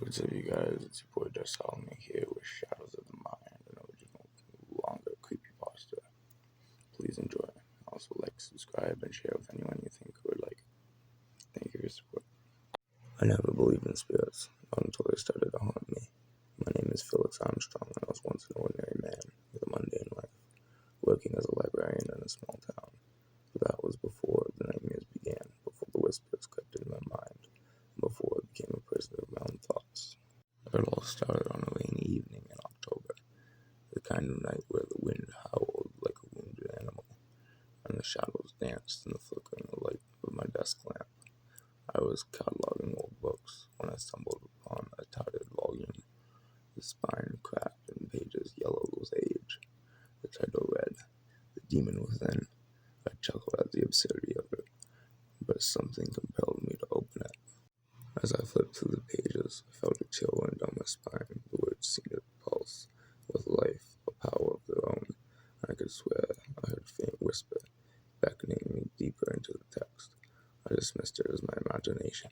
What's up, you guys? It's your boy Darcolomew here with Shadows of the Mind, an original longer creepypasta. Please enjoy. Also like, subscribe, and share with anyone you think would like it. Thank you for your support. I never believed in spirits, not until they started to haunt me. My name is Felix Armstrong, and I was once an ordinary man with a mundane life, working as a librarian in a small town. But that was before the nightmares began, before the whispers crept into my mind, and before I became a prisoner of my own thoughts. It all started on a rainy evening in October, the kind of night where the wind howled like a wounded animal, and the shadows danced in the flickering light of my desk lamp. I was cataloging old books when I stumbled upon a tattered volume, the spine cracked and pages yellowed with age. The title read, "The Demon Within." I chuckled at the absurdity of it, but something compelled me to open it. As I flipped through the pages, I felt a chill run down my spine. The words seemed to pulse with life, a power of their own, and I could swear I heard a faint whisper beckoning me deeper into the text. I dismissed it as my imagination,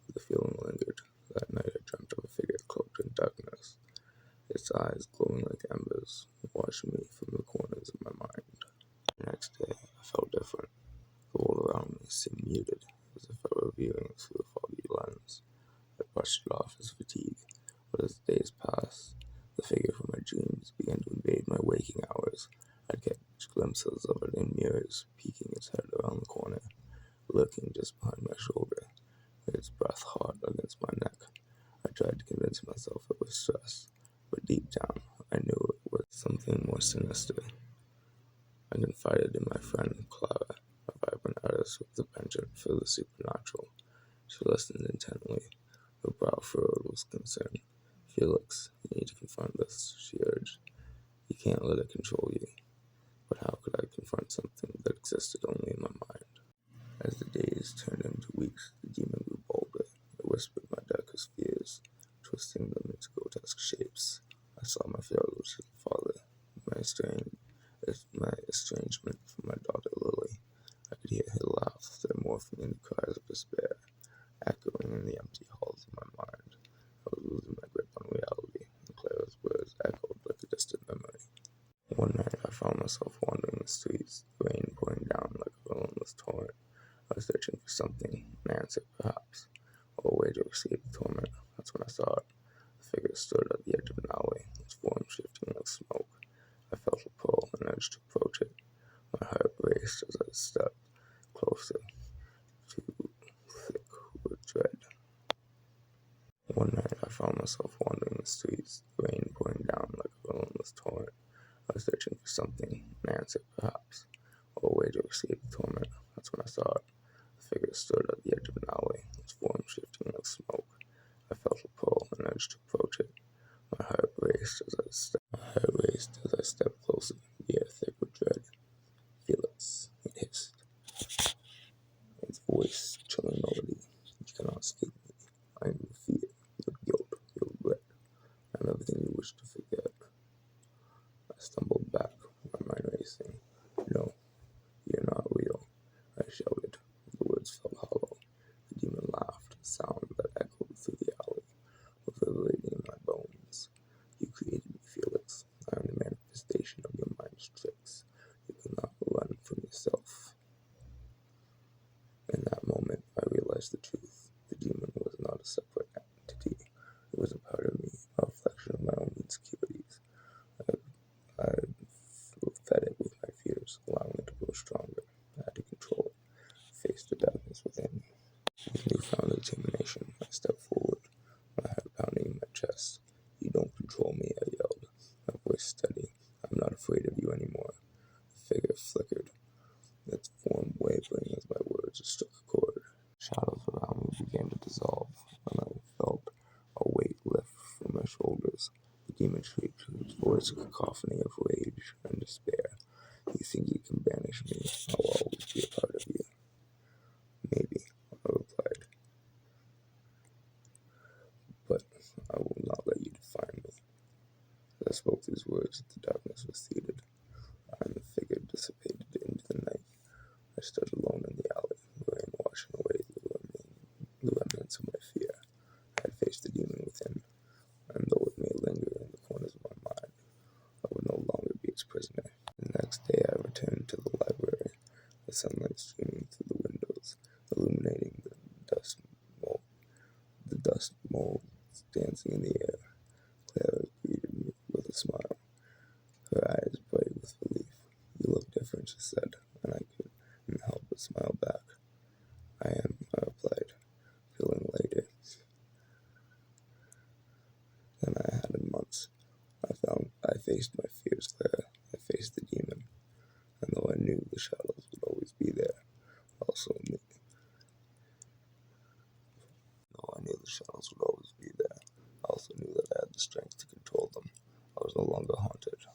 but the feeling lingered. That night I dreamt of a figure cloaked in darkness, its eyes glowing like embers, watching me from the corners of my mind. The next day, I felt different. The world around me seemed muted, as if I were viewing through a foggy lens. I brushed it off as fatigue, but as the days passed, the figure from my dreams began to invade my waking hours. I'd catch glimpses of it in mirrors, peeking its head around the corner, lurking just behind my shoulder, its breath hot against my neck. I tried to convince myself it was stress, but deep down, I knew it was something more sinister. I confided in my friend Clara, a vibrant artist with a penchant for the supernatural. She listened intently, her brow furrowed with concern. "Felix, you need to confront this," she urged. "You can't let it control you." But how could I confront something that existed only in my mind? As the days turned into weeks, the demon grew bolder. It whispered my darkest fears, twisting them into grotesque shapes. I saw my failure as a father, my estrangement from my daughter Lily. I could hear her laughs, that morphing into cries of despair, echoing in the empty halls of my mind. I was losing my grip on reality, and Clara's words echoed like a distant memory. One night I found myself wandering the streets, the rain pouring down like a relentless torrent. I was searching for something, an answer perhaps, or a way to escape the torment. That's when I saw it. The figure stood at the edge of an alley, its form shifting like smoke. I felt a pull and urge to approach it. My heart raced as I stepped closer, too thick with dread. One night I found myself wandering the streets, the rain pouring down like a relentless torrent. I was searching for something, an answer perhaps, or a way to escape the torment. That's when I saw it. The figure stood at the edge of an alley, its form shifting like smoke. I felt a pull and urge to approach it. My heart raced as I stepped closer, the air thick with dread. "Felix," it hissed, its voice chilling melody. "You cannot escape me. I am your fear, your guilt, your regret. I am everything you wish to forget." I stumbled back, my mind racing. "No, you're not real," I shouted. The words felt hollow. The demon laughed, a sound that echoed through the alley, reverberating in my bones. "You created me, Felix. I am the manifestation of your mind's tricks. You cannot run from yourself." In that moment, I realized the truth. The demon was not a separate entity. It was a part of me, a reflection of my own insecurities. I fed it with my fears, allowing it to grow stronger. I had to control it, face the darkness within me. With newfound determination, I stepped forward, my heart pounding in my chest. "You don't control me," I yelled, my voice steady. "I'm not afraid of you anymore." The figure flickered, its form wavering as my words struck a chord. Shadows around me began to dissolve, and I felt a weight lift from my shoulders. The demon shrieked, its voice a cacophony of rage and despair. "You think you can banish me? I will always be a part of you." "Maybe," I replied, "but I will not let you define me." As I spoke these words, the darkness receded, and the figure dissipated into the night. I stood alone in the alley, the rain washing away the remnants of my fear. I had faced the demon within sunlight streaming through the windows, illuminating the dust molds dancing in the air. Clara greeted me with a smile, her eyes bright with relief. "You look different," she said, and I couldn't help but smile back. "I am," I replied, feeling lighter than I had in months. I faced my fears, Clara. I faced the demon. And though I knew the shadows would always be there, I also knew that I had the strength to control them. I was no longer haunted.